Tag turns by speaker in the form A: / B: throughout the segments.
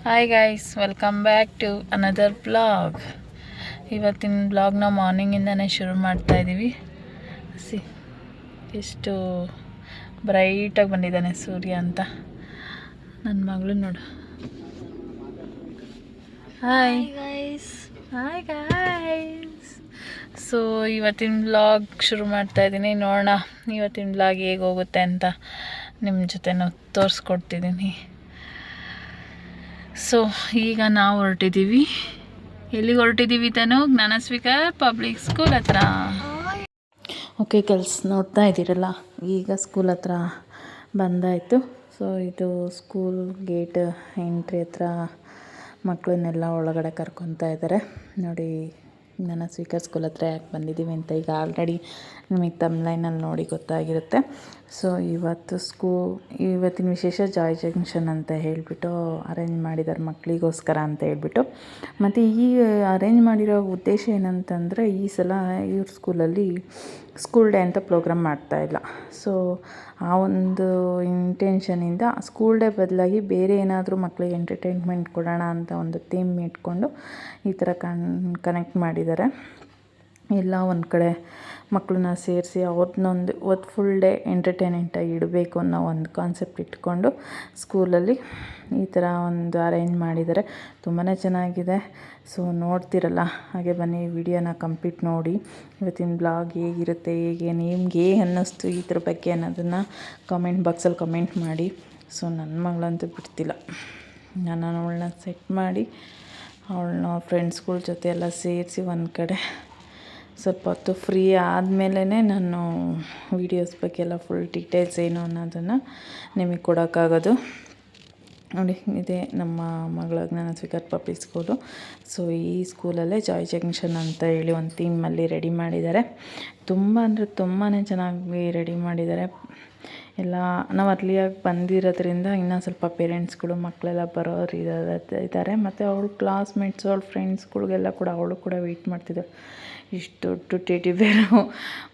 A: Hi guys, welcome back to another blog. ಇವತ್ತಿನ ಬ್ಲಾಗ್ನ ಮಾರ್ನಿಂಗಿಂದನೇ ಶುರು ಮಾಡ್ತಾ ಇದ್ದೀವಿ. ಸಿ ಎಷ್ಟು ಬ್ರೈಟಾಗಿ ಬಂದಿದ್ದಾನೆ ಸೂರ್ಯ ಅಂತ. ನನ್ನ ಮಗಳು ನೋಡು. Hi guys. Hi guys. So ಇವತ್ತಿನ ಬ್ಲಾಗ್ ಶುರು ಮಾಡ್ತಾ ಇದ್ದೀನಿ. ನೋಡೋಣ ಇವತ್ತಿನ ಬ್ಲಾಗ್ ಹೇಗೆ ಹೋಗುತ್ತೆ ಅಂತ ನಿಮ್ಮ ಜೊತೆ ತೋರಿಸ್ಕೊಡ್ತಿದ್ದೀನಿ. ಸೊ ಈಗ ನಾವು ಹೊರಟಿದ್ದೀವಿ. ಎಲ್ಲಿಗೆ ಹೊರಟಿದ್ದೀವಿ ತಾನು? ಜ್ಞಾನಸ್ವಿಕಾ ಪಬ್ಲಿಕ್ ಸ್ಕೂಲ್ ಹತ್ರ. ಓಕೆ ಗರ್ಲ್ಸ್, ನೋಡ್ತಾ ಇದ್ದೀರಲ್ಲ, ಈಗ ಸ್ಕೂಲ್ ಹತ್ರ ಬಂದಾಯಿತು. ಸೊ ಇದು ಸ್ಕೂಲ್ ಗೇಟ್ ಎಂಟ್ರಿ ಹತ್ರ ಮಕ್ಕಳನ್ನೆಲ್ಲ ಒಳಗಡೆ ಕರ್ಕೊತಾ ಇದ್ದಾರೆ. ನೋಡಿ, ಜ್ಞಾನಸ್ವಿಕಾ ಸ್ಕೂಲ್ ಹತ್ರ ಯಾಕೆ ಬಂದಿದ್ದೀವಿ ಅಂತ ಈಗ ಆಲ್ರೆಡಿ ನಿಮಗೆ ತಮ್ಲೈನಲ್ಲಿ ನೋಡಿ ಗೊತ್ತಾಗಿರುತ್ತೆ. ಸೊ ಇವತ್ತಿನ ವಿಶೇಷ ಜಾಯ್ ಜಂಕ್ಷನ್ ಅಂತ ಹೇಳಿಬಿಟ್ಟು ಅರೇಂಜ್ ಮಾಡಿದ್ದಾರೆ ಮಕ್ಕಳಿಗೋಸ್ಕರ ಅಂತ ಹೇಳ್ಬಿಟ್ಟು. ಮತ್ತು ಈ ಅರೇಂಜ್ ಮಾಡಿರೋ ಉದ್ದೇಶ ಏನಂತಂದರೆ, ಈ ಸಲ ಇವ್ರ ಸ್ಕೂಲಲ್ಲಿ ಸ್ಕೂಲ್ ಡೇ ಅಂತ ಪ್ರೋಗ್ರಾಮ್ ಮಾಡ್ತಾಯಿಲ್ಲ. ಸೊ ಆ ಒಂದು ಇಂಟೆನ್ಷನಿಂದ ಸ್ಕೂಲ್ ಡೇ ಬದಲಾಗಿ ಬೇರೆ ಏನಾದರೂ ಮಕ್ಕಳಿಗೆ ಎಂಟರ್ಟೈನ್ಮೆಂಟ್ ಕೊಡೋಣ ಅಂತ ಒಂದು ಥೀಮ್ ಇಟ್ಕೊಂಡು ಈ ಥರ ಕನೆಕ್ಟ್ ಮಾಡಿದ್ದಾರೆ. ಎಲ್ಲ ಒಂದು ಕಡೆ ಮಕ್ಕಳನ್ನ ಸೇರಿಸಿ ಅವ್ರನ್ನೊಂದು ಫುಲ್ ಡೇ ಎಂಟರ್ಟೈನ್ಮೆಂಟಾಗಿ ಇಡಬೇಕು ಅನ್ನೋ ಒಂದು ಕಾನ್ಸೆಪ್ಟ್ ಇಟ್ಕೊಂಡು ಸ್ಕೂಲಲ್ಲಿ ಈ ಥರ ಒಂದು ಅರೇಂಜ್ ಮಾಡಿದ್ದಾರೆ. ತುಂಬಾ ಚೆನ್ನಾಗಿದೆ. ಸೊ ನೋಡ್ತಿರಲ್ಲ, ಹಾಗೆ ಬನ್ನಿ ವಿಡಿಯೋನ ಕಂಪ್ಲೀಟ್ ನೋಡಿ. ಇವತ್ತಿನ ಬ್ಲಾಗ್ ಹೇಗಿರುತ್ತೆ, ಹೇಗೆ ನಿಮ್ಗೆ ಅನ್ನಿಸ್ತು ಇದ್ರ ಬಗ್ಗೆ ಅನ್ನೋದನ್ನು ಕಾಮೆಂಟ್ ಬಾಕ್ಸಲ್ಲಿ ಕಮೆಂಟ್ ಮಾಡಿ. ಸೊ ನನ್ನ ಮಗಳಂತೂ ಬಿಡ್ತಿಲ್ಲ. ನಾನು ಅವಳನ್ನ ಸೆಟ್ ಮಾಡಿ ಅವಳನ್ನ ಫ್ರೆಂಡ್ಸ್ಗಳ ಜೊತೆ ಎಲ್ಲ ಸೇರಿಸಿ ಒಂದು ಕಡೆ ಸ್ವಲ್ಪ ಹೊತ್ತು ಫ್ರೀ ಆದಮೇಲೆ ನಾನು ವೀಡಿಯೋಸ್ ಬಗ್ಗೆ ಎಲ್ಲ ಫುಲ್ ಡೀಟೇಲ್ಸ್ ಏನು ಅನ್ನೋದನ್ನು ನಿಮಗೆ ಕೊಡೋಕ್ಕಾಗೋದು. ನೋಡಿ, ಇದೇ ನಮ್ಮ ಮಗಳ ಜ್ಞಾನಸ್ವಿಕಾ ಪಬ್ಲಿಕ್ ಸ್ಕೂಲು. ಸೊ ಈ ಸ್ಕೂಲಲ್ಲೇ ಜಾಯ್ ಜಂಕ್ಷನ್ ಅಂತ ಹೇಳಿ ಒಂದು ಥೀಮಲ್ಲಿ ರೆಡಿ ಮಾಡಿದ್ದಾರೆ. ತುಂಬ ಅಂದರೆ ತುಂಬಾ ಚೆನ್ನಾಗಿ ರೆಡಿ ಮಾಡಿದ್ದಾರೆ. ಎಲ್ಲ ನಾವು ಅರ್ಲಿಯಾಗಿ ಬಂದಿರೋದ್ರಿಂದ ಇನ್ನೂ ಸ್ವಲ್ಪ ಪೇರೆಂಟ್ಸ್ಗಳು ಮಕ್ಕಳೆಲ್ಲ ಬರೋರು ಇದ್ದಾರೆ. ಮತ್ತು ಅವಳ ಕ್ಲಾಸ್ಮೇಟ್ಸು ಅವಳ ಫ್ರೆಂಡ್ಸ್ಗಳಿಗೆಲ್ಲ ಕೂಡ ಅವಳು ಕೂಡ ವೆಯ್ಟ್ ಮಾಡ್ತಿದ್ದಾಳೆ. ಇಷ್ಟು ದೊಡ್ಡ ಟೆಡಿ ಬೇರು.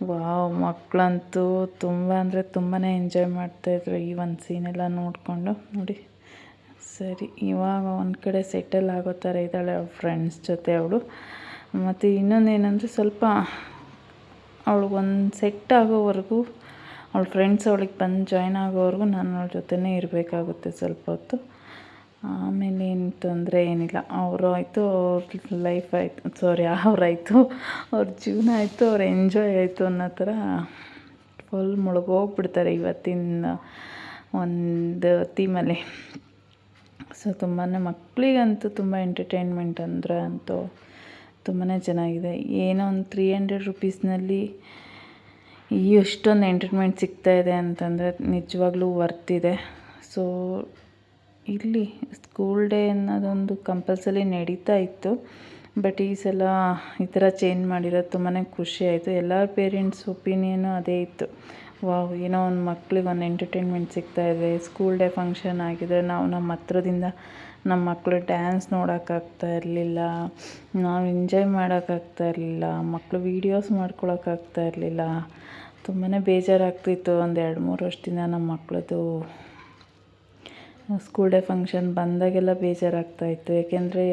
A: ವಾವ್, ಮಕ್ಕಳಂತೂ ತುಂಬ ಅಂದರೆ ತುಂಬಾ ಎಂಜಾಯ್ ಮಾಡ್ತಾಯಿದ್ರು ಈ ಒಂದು ಸೀನೆಲ್ಲ ನೋಡಿಕೊಂಡು. ನೋಡಿ, ಸರಿ, ಇವಾಗ ಒಂದು ಕಡೆ ಸೆಟಲ್ ಆಗೋ ಥರ ಇದ್ದಾಳೆ ಅವಳ ಫ್ರೆಂಡ್ಸ್ ಜೊತೆ ಅವಳು. ಮತ್ತು ಇನ್ನೊಂದೇನೆಂದರೆ, ಸ್ವಲ್ಪ ಅವಳಿಗೊಂದು ಸೆಟ್ ಆಗೋವರೆಗೂ ಅವಳ ಫ್ರೆಂಡ್ಸ್ ಅವಳಿಗೆ ಬಂದು ಜಾಯ್ನ್ ಆಗೋವರೆಗೂ ನಾನು ಅವಳ ಜೊತೆನೇ ಇರಬೇಕಾಗುತ್ತೆ ಸ್ವಲ್ಪ ಹೊತ್ತು. ಆಮೇಲೆ ಏನು ತೊಂದರೆ ಏನಿಲ್ಲ. ಅವರು ಆಯಿತು, ಅವ್ರ ಲೈಫ್ ಆಯಿತು, ಅವರಾಯಿತು, ಅವ್ರ ಜೀವನ ಆಯಿತು, ಅವ್ರ ಎಂಜಾಯ್ ಆಯಿತು ಅನ್ನೋ ಥರ ಫುಲ್ ಮುಳುಗೋಗ್ಬಿಡ್ತಾರೆ ಇವತ್ತಿನ ಒಂದು ಥೀಮಲ್ಲಿ. ಸೊ ತುಂಬಾ ಮಕ್ಕಳಿಗಂತೂ ತುಂಬ ಎಂಟರ್ಟೈನ್ಮೆಂಟ್ ಅಂದರೆ ಅಂತೂ ತುಂಬಾ ಚೆನ್ನಾಗಿದೆ. ಏನೋ ಒಂದು 300 ರೂಪೀಸ್ನಲ್ಲಿ ಎಷ್ಟೊಂದು ಎಂಟರ್ಟೈನ್ಮೆಂಟ್ ಸಿಗ್ತಾಯಿದೆ ಅಂತಂದರೆ ನಿಜವಾಗ್ಲೂ ವರ್ತಿದೆ. ಸೊ ಇಲ್ಲಿ ಸ್ಕೂಲ್ ಡೇ ಅನ್ನೋದೊಂದು ಕಂಪಲ್ಸರಿ ನಡೀತಾ ಇತ್ತು. ಬಟ್ ಈ ಸಲ ಈ ಥರ ಚೇಂಜ್ ಮಾಡಿರೋದು ತುಂಬಾ ಖುಷಿ ಆಯಿತು. ಎಲ್ಲ ಪೇರೆಂಟ್ಸ್ ಒಪಿನಿಯನು ಅದೇ ಇತ್ತು. ವಾವ್, ಏನೋ ಒಂದು ಮಕ್ಳಿಗೆ ಒಂದು ಎಂಟರ್ಟೈನ್ಮೆಂಟ್ ಸಿಗ್ತಾಯಿದೆ, ಸ್ಕೂಲ್ ಡೇ ಫಂಕ್ಷನ್ ಆಗಿದೆ. ನಾವು ನಮ್ಮ ಹತ್ರದಿಂದ ನಮ್ಮ ಮಕ್ಕಳು ಡ್ಯಾನ್ಸ್ ನೋಡೋಕ್ಕಾಗ್ತಾ ಇರಲಿಲ್ಲ, ನಾವು ಎಂಜಾಯ್ ಮಾಡೋಕ್ಕಾಗ್ತಾ ಇರಲಿಲ್ಲ, ಮಕ್ಕಳು ವೀಡಿಯೋಸ್ ಮಾಡ್ಕೊಳಕ್ಕಾಗ್ತಾ ಇರಲಿಲ್ಲ. ತುಂಬಾ ಬೇಜಾರಾಗ್ತಿತ್ತು. ಒಂದು 2-3 ವರ್ಷದಿಂದ ನಮ್ಮ ಮಕ್ಕಳದು ಸ್ಕೂಲ್ ಡೇ ಫಂಕ್ಷನ್ ಬಂದಾಗೆಲ್ಲ ಬೇಜಾರಾಗ್ತಾಯಿತ್ತು. ಏಕೆಂದರೆ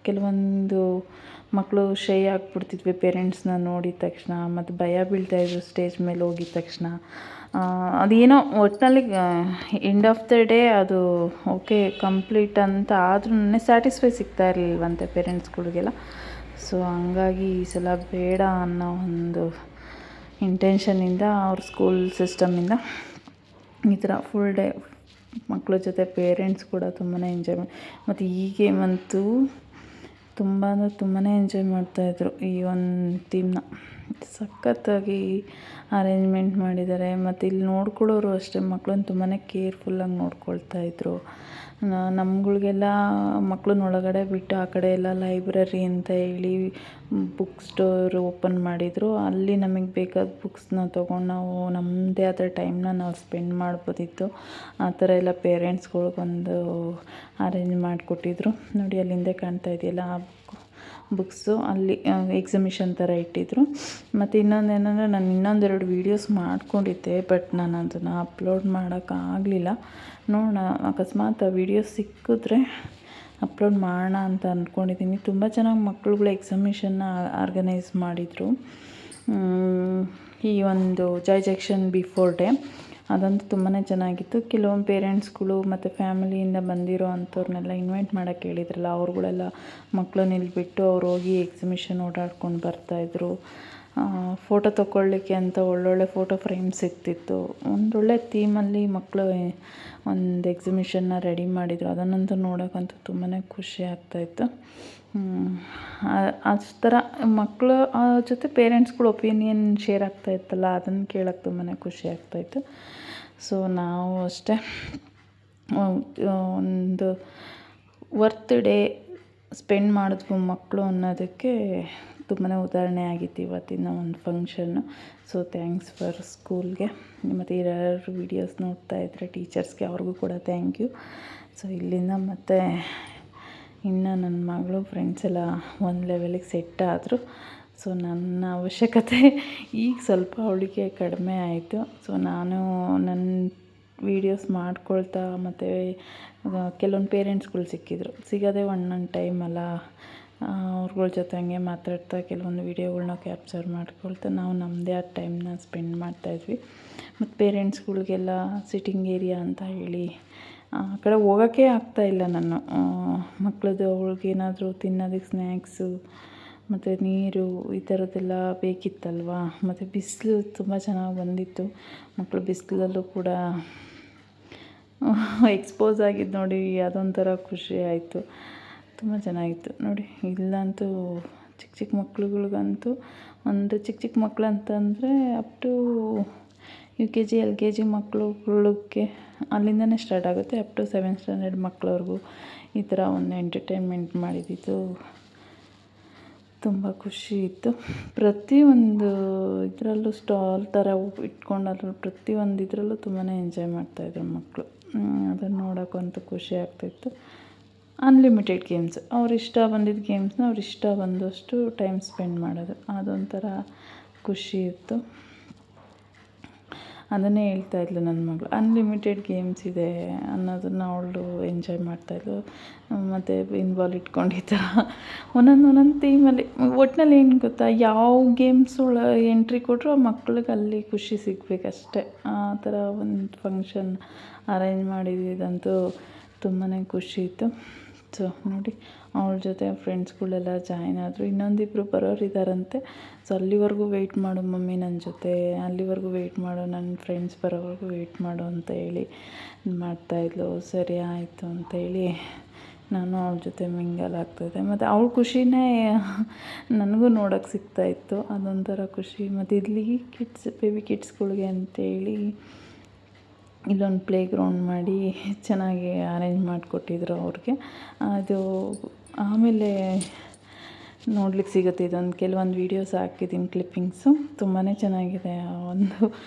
A: ಕೆಲವೊಂದು ಮಕ್ಕಳು ಶೈ ಆಗಿಬಿಡ್ತಿದ್ವಿ ಪೇರೆಂಟ್ಸ್ನ ನೋಡಿದ ತಕ್ಷಣ, ಮತ್ತು ಭಯ ಬೀಳ್ತಾಯಿದ್ರು ಸ್ಟೇಜ್ ಮೇಲೆ ಹೋಗಿದ ತಕ್ಷಣ. ಅದೇನೋ ಒಟ್ಟಿನಲ್ಲಿ ಎಂಡ್ ಆಫ್ ದ ಡೇ ಅದು ಓಕೆ ಕಂಪ್ಲೀಟ್ ಅಂತ ಆದ್ರೂ ಸ್ಯಾಟಿಸ್ಫೈ ಸಿಗ್ತಾ ಇರಲಿಲ್ವಂತೆ ಪೇರೆಂಟ್ಸ್ಗಳಿಗೆಲ್ಲ. ಸೊ ಹಂಗಾಗಿ ಈ ಸಲ ಬೇಡ ಅನ್ನೋ ಒಂದು ಇಂಟೆನ್ಷನಿಂದ ಅವ್ರ ಸ್ಕೂಲ್ ಸಿಸ್ಟಮಿಂದ ಈ ಥರ ಫುಲ್ ಡೇ ಮಕ್ಕಳ ಜೊತೆ ಪೇರೆಂಟ್ಸ್ ಕೂಡ ತುಂಬಾ ಎಂಜಾಯ್ ಮತ್ತು ಈ ಗೇಮಂತೂ ತುಂಬ ಅಂದರೆ ತುಂಬಾ ಎಂಜಾಯ್ ಮಾಡ್ತಾಯಿದ್ರು. ಈ ಒಂದು ಥೀಮ್ನ ಸಖತ್ತಾಗಿ ಅರೇಂಜ್ಮೆಂಟ್ ಮಾಡಿದ್ದಾರೆ. ಮತ್ತು ಇಲ್ಲಿ ನೋಡ್ಕೊಳ್ಳೋರು ಅಷ್ಟೇ ಮಕ್ಕಳನ್ನ ತುಂಬಾ ಕೇರ್ಫುಲ್ಲಾಗಿ ನೋಡ್ಕೊಳ್ತಾಯಿದ್ರು. ನಮ್ಗಳಿಗೆಲ್ಲ ಮಕ್ಕಳನ್ನ ಒಳಗಡೆ ಬಿಟ್ಟು ಆ ಕಡೆ ಎಲ್ಲ ಲೈಬ್ರರಿ ಅಂತ ಹೇಳಿ ಬುಕ್ ಸ್ಟೋರ್ ಓಪನ್ ಮಾಡಿದರು. ಅಲ್ಲಿ ನಮಗೆ ಬೇಕಾದ ಬುಕ್ಸ್ನ ತೊಗೊಂಡು ನಾವು ನಮ್ಮದೇ ಆದ ಟೈಮ್ನ ನಾವು ಸ್ಪೆಂಡ್ ಮಾಡ್ಬೋದಿತ್ತು. ಆ ಥರ ಎಲ್ಲ ಪೇರೆಂಟ್ಸ್ಗಳಿಗೊಂದು ಅರೇಂಜ್ ಮಾಡಿಕೊಟ್ಟಿದ್ರು. ನೋಡಿ, ಅಲ್ಲಿಂದ ಕಾಣ್ತಾ ಇದೆಯಲ್ಲ ಆ ಬುಕ್ಸು ಅಲ್ಲಿ ಎಕ್ಸಿಬಿಷನ್ ಥರ ಇಟ್ಟಿದ್ರು. ಮತ್ತು ಇನ್ನೊಂದೇನೆಂದರೆ, ನಾನು ಇನ್ನೊಂದೆರಡು ವೀಡಿಯೋಸ್ ಮಾಡ್ಕೊಂಡಿದ್ದೆ, ಬಟ್ ನಾನು ಅದನ್ನು ಅಪ್ಲೋಡ್ ಮಾಡೋಕ್ಕಾಗಲಿಲ್ಲ. ನೋಡೋಣ, ಅಕಸ್ಮಾತ್ ಆ ವೀಡಿಯೋಸ್ ಸಿಕ್ಕಿದ್ರೆ ಅಪ್ಲೋಡ್ ಮಾಡೋಣ ಅಂತ ಅಂದ್ಕೊಂಡಿದ್ದೀನಿ. ತುಂಬ ಚೆನ್ನಾಗಿ ಮಕ್ಳುಗಳು ಎಕ್ಸಿಬಿಷನ್ನ ಆರ್ಗನೈಸ್ ಮಾಡಿದರು. ಈ ಒಂದು ಜಾಯ್ ಜಂಕ್ಷನ್ ಬಿಫೋರ್ ಡೇ ಅದಂತೂ ತುಂಬಾ ಚೆನ್ನಾಗಿತ್ತು. ಕೆಲವೊಂದು ಪೇರೆಂಟ್ಸ್ಗಳು ಮತ್ತು ಫ್ಯಾಮಿಲಿಯಿಂದ ಬಂದಿರೋ ಅಂಥವ್ರನ್ನೆಲ್ಲ ಇನ್ವೈಟ್ ಮಾಡೋಕ್ಕೆ ಹೇಳಿದ್ರಲ್ಲ, ಅವ್ರುಗಳೆಲ್ಲ ಮಕ್ಕಳನ್ನ ಇಲ್ಲಿ ಬಿಟ್ಟು ಅವ್ರು ಹೋಗಿ ಎಕ್ಸಿಬಿಷನ್ ಓಡಾಡ್ಕೊಂಡು ಬರ್ತಾಯಿದ್ರು. ಫೋಟೋ ತೊಗೊಳ್ಳಿಕ್ಕೆ ಅಂತ ಒಳ್ಳೊಳ್ಳೆ ಫೋಟೋ ಫ್ರೇಮ್ಸ್ ಸಿಗ್ತಿತ್ತು. ಒಂದೊಳ್ಳೆ ಥೀಮಲ್ಲಿ ಮಕ್ಕಳು ಒಂದು ಎಕ್ಸಿಬಿಷನ್ನ ರೆಡಿ ಮಾಡಿದರು. ಅದನ್ನಂತೂ ನೋಡೋಕ್ಕಂತೂ ತುಂಬಾ ಖುಷಿ ಆಗ್ತಾಯಿತ್ತು. ಅಷ್ಟು ಥರ ಮಕ್ಕಳ ಜೊತೆ ಪೇರೆಂಟ್ಸ್ಗಳು ಒಪಿನಿಯನ್ ಶೇರ್ ಆಗ್ತಾಯಿತ್ತಲ್ಲ, ಅದನ್ನು ಕೇಳೋಕ್ಕೆ ತುಂಬಾ ಖುಷಿ ಆಗ್ತಾಯಿತ್ತು. ಸೊ ನಾವು ಅಷ್ಟೇ ಒಂದು ವರ್ತ್ ಡೇ ಸ್ಪೆಂಡ್ ಮಾಡಿದ್ವು ಮಕ್ಕಳು ಅನ್ನೋದಕ್ಕೆ ತುಂಬಾ ಉದಾಹರಣೆ ಆಗಿತ್ತು ಇವತ್ತಿನ ಒಂದು ಫಂಕ್ಷನ್ನು. ಸೊ ಥ್ಯಾಂಕ್ಸ್ ಫಾರ್ ಸ್ಕೂಲ್ಗೆ. ಮತ್ತು ಯಾರು ವೀಡಿಯೋಸ್ ನೋಡ್ತಾ ಇದ್ದರೆ ಟೀಚರ್ಸ್ಗೆ ಅವ್ರಿಗೂ ಕೂಡ ಥ್ಯಾಂಕ್ ಯು. ಸೊ ಇಲ್ಲಿಂದ ಮತ್ತು ಇನ್ನು ನನ್ನ ಮಗಳು ಫ್ರೆಂಡ್ಸ್ ಎಲ್ಲ ಒಂದು ಲೆವೆಲಿಗೆ ಸೆಟ್ ಆದರು. ಸೊ ನನ್ನ ಅವಶ್ಯಕತೆ ಈಗ ಸ್ವಲ್ಪ ಅವಳಿಗೆ ಕಡಿಮೆ ಆಯಿತು. ಸೊ ನಾನು ನನ್ನ ವೀಡಿಯೋಸ್ ಮಾಡ್ಕೊಳ್ತಾ ಮತ್ತು ಕೆಲವೊಂದು ಪೇರೆಂಟ್ಸ್ಗಳು ಸಿಗೋದೇ ಒಂದೊಂದು ಟೈಮಲ್ಲ, ಅವ್ರಗಳ ಜೊತೆ ಹಂಗೆ ಮಾತಾಡ್ತಾ ಕೆಲವೊಂದು ವೀಡಿಯೋಗಳ್ನ ಕ್ಯಾಪ್ಚರ್ ಮಾಡ್ಕೊಳ್ತಾ ನಾವು ನಮ್ಮದೇ ಆದ ಟೈಮ್ನ ಸ್ಪೆಂಡ್ ಮಾಡ್ತಾಯಿದ್ವಿ. ಮತ್ತು ಪೇರೆಂಟ್ಸ್ಗಳಿಗೆಲ್ಲ ಸಿಟ್ಟಿಂಗ್ ಏರಿಯಾ ಅಂತ ಹೇಳಿ ಆ ಕಡೆ ಹೋಗೋಕ್ಕೆ ಆಗ್ತಾಯಿಲ್ಲ. ನಾನು ಮಕ್ಕಳದ್ದು ಅವ್ಳಿಗೇನಾದರೂ ತಿನ್ನೋದಕ್ಕೆ ಸ್ನ್ಯಾಕ್ಸು ಮತ್ತು ನೀರು ಈ ಥರದ್ದೆಲ್ಲ ಬೇಕಿತ್ತಲ್ವ. ಮತ್ತು ಬಿಸಿಲು ತುಂಬ ಚೆನ್ನಾಗಿ ಬಂದಿತ್ತು. ಮಕ್ಕಳು ಬಿಸಿಲಲ್ಲೂ ಕೂಡ ಎಕ್ಸ್ಪೋಸ್ ಆಗಿದ್ದು ನೋಡಿ, ಅದೊಂಥರ ಖುಷಿ ಆಯಿತು. ತುಂಬ ಚೆನ್ನಾಗಿತ್ತು ನೋಡಿ. ಇಲ್ಲಂತೂ ಚಿಕ್ಕ ಚಿಕ್ಕ ಮಕ್ಳುಗಳ್ಗಂತೂ ಒಂದು ಚಿಕ್ಕ ಮಕ್ಳು ಅಂತಂದರೆ ಅಪ್ ಟು UKG LKG ಮಕ್ಳುಗಳಿಗೆ ಅಲ್ಲಿಂದನೇ ಸ್ಟಾರ್ಟ್ ಆಗುತ್ತೆ. ಅಪ್ ಟು 7th ಸ್ಟ್ಯಾಂಡರ್ಡ್ ಮಕ್ಳವ್ರಿಗೂ ಈ ಥರ ಒಂದು ಎಂಟರ್ಟೈನ್ಮೆಂಟ್ ಮಾಡಿದ್ದಿದ್ದು ತುಂಬ ಖುಷಿ ಇತ್ತು. ಪ್ರತಿಯೊಂದು ಇದರಲ್ಲೂ ಸ್ಟಾಲ್ ಥರ ಇಟ್ಕೊಂಡು ಅದ್ರಲ್ಲಿ ಪ್ರತಿಯೊಂದು ಇದರಲ್ಲೂ ತುಂಬಾ ಎಂಜಾಯ್ ಮಾಡ್ತಾಯಿದ್ರು ಮಕ್ಕಳು. ಅದನ್ನು ನೋಡೋಕ್ಕಂತೂ ಖುಷಿ ಆಗ್ತಾಯಿತ್ತು. ಅನ್ಲಿಮಿಟೆಡ್ ಗೇಮ್ಸ್, ಅವ್ರಿಷ್ಟ ಬಂದಿದ್ದ ಗೇಮ್ಸ್ನ ಅವ್ರಿಷ್ಟ ಬಂದಷ್ಟು ಟೈಮ್ ಸ್ಪೆಂಡ್ ಮಾಡೋದು, ಅದೊಂಥರ ಖುಷಿ ಇತ್ತು. ಅದನ್ನೇ ಹೇಳ್ತಾಯಿದ್ಲು ನನ್ನ ಮಗಳು, ಅನ್ಲಿಮಿಟೆಡ್ ಗೇಮ್ಸ್ ಇದೆ ಅನ್ನೋದನ್ನು ಅವಳು ಎಂಜಾಯ್ ಮಾಡ್ತಾಯಿದ್ಲು. ಮತ್ತು ಬಾಲ್ ಇಟ್ಕೊಂಡು ಈ ಥರ ಒಂದೊಂದು ಥೀಮಲ್ಲಿ ಒಟ್ಟಿನಲ್ಲಿ ಏನು ಗೊತ್ತಾ, ಯಾವ ಗೇಮ್ಸ್ ಎಂಟ್ರಿ ಕೊಟ್ಟರು ಆ ಮಕ್ಳಿಗೆ ಅಲ್ಲಿ ಖುಷಿ ಸಿಗಬೇಕಷ್ಟೆ. ಆ ಥರ ಒಂದು ಫಂಕ್ಷನ್ ಅರೇಂಜ್ ಮಾಡಿದ್ದಂತೂ ತುಂಬಾ ಖುಷಿ ಇತ್ತು. ಸೊ ನೋಡಿ, ಅವಳ ಜೊತೆ ಫ್ರೆಂಡ್ಸ್ಗಳೆಲ್ಲ ಜಾಯ್ನ್ ಆದರು. ಇನ್ನೊಂದಿಬ್ಬರು ಬರೋರು ಇದ್ದಾರಂತೆ. ಸೊ ಅಲ್ಲಿವರೆಗೂ ವೆಯ್ಟ್ ಮಾಡು ಮಮ್ಮಿ ನನ್ನ ಜೊತೆ, ಅಲ್ಲಿವರೆಗೂ ವೆಯ್ಟ್ ಮಾಡು, ನನ್ನ ಫ್ರೆಂಡ್ಸ್ ಬರೋವರೆಗೂ ವೆಯ್ಟ್ ಮಾಡು ಅಂತ ಹೇಳಿ ಮಾಡ್ತಾಯಿದ್ಲು. ಸರಿ ಆಯಿತು ಅಂತೇಳಿ ನಾನು ಅವಳ ಜೊತೆ ಮಿಂಗಲ್ ಆಗ್ತಾಯಿದ್ದೆ. ಮತ್ತು ಅವಳ ಖುಷಿನೇ ನನಗೂ ನೋಡೋಕ್ಕೆ ಸಿಗ್ತಾಯಿತ್ತು. ಅದೊಂಥರ ಖುಷಿ. ಮತ್ತು ಇಲ್ಲಿ ಬೇಬಿ ಕಿಡ್ಸ್ಗಳಿಗೆ ಅಂತೇಳಿ ಇಲ್ಲೊಂದು ಪ್ಲೇ ಗ್ರೌಂಡ್ ಮಾಡಿ ಚೆನ್ನಾಗಿ ಅರೇಂಜ್ ಮಾಡಿಕೊಟ್ಟಿದ್ರು ಅವ್ರಿಗೆ. ಅದು ಆಮೇಲೆ ನೋಡ್ಲಿಕ್ಕೆ ಸಿಗುತ್ತೆ. ಕೆಲವೊಂದು ವೀಡಿಯೋಸ್ ಹಾಕಿದ್ದೀನಿ ಕ್ಲಿಪ್ಪಿಂಗ್ಸು, ತುಂಬಾ ಚೆನ್ನಾಗಿದೆ. ಒಂದು